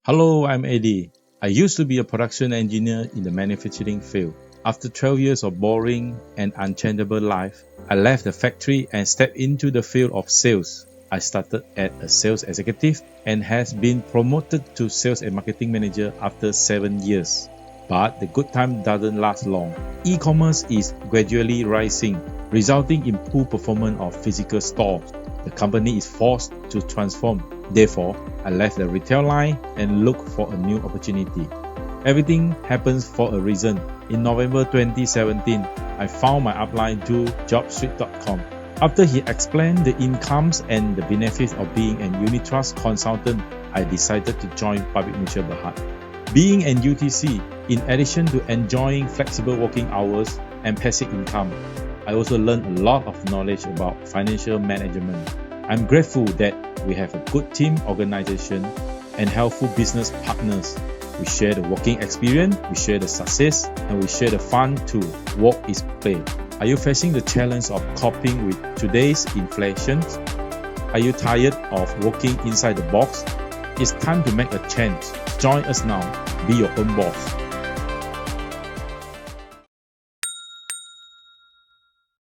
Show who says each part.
Speaker 1: Hello, I'm Eddie. I used to be a production engineer in the manufacturing field. After 12 years of boring and unchangeable life, I left the factory and stepped into the field of sales. I started as a sales executive and has been promoted to sales and marketing manager after 7 years. But the good time doesn't last long. E-commerce is gradually rising, resulting in poor performance of physical stores. The company is forced to transform. Therefore, I left the retail line and looked for a new opportunity. Everything happens for a reason. In November 2017, I found my upline to jobstreet.com. After he explained the incomes and the benefits of being an unit trust consultant, I decided to join Public Mutual Berhad. Being an UTC, in addition to enjoying flexible working hours and passive income, I also learned a lot of knowledge about financial management. I'm grateful that we have a good team organization and helpful business partners. We share the working experience, we share the success, and we share the fun too. Work is play. Are you facing the challenge of coping with today's inflation? Are you tired of working inside the box? It's time to make a change. Join us now. Be your own boss.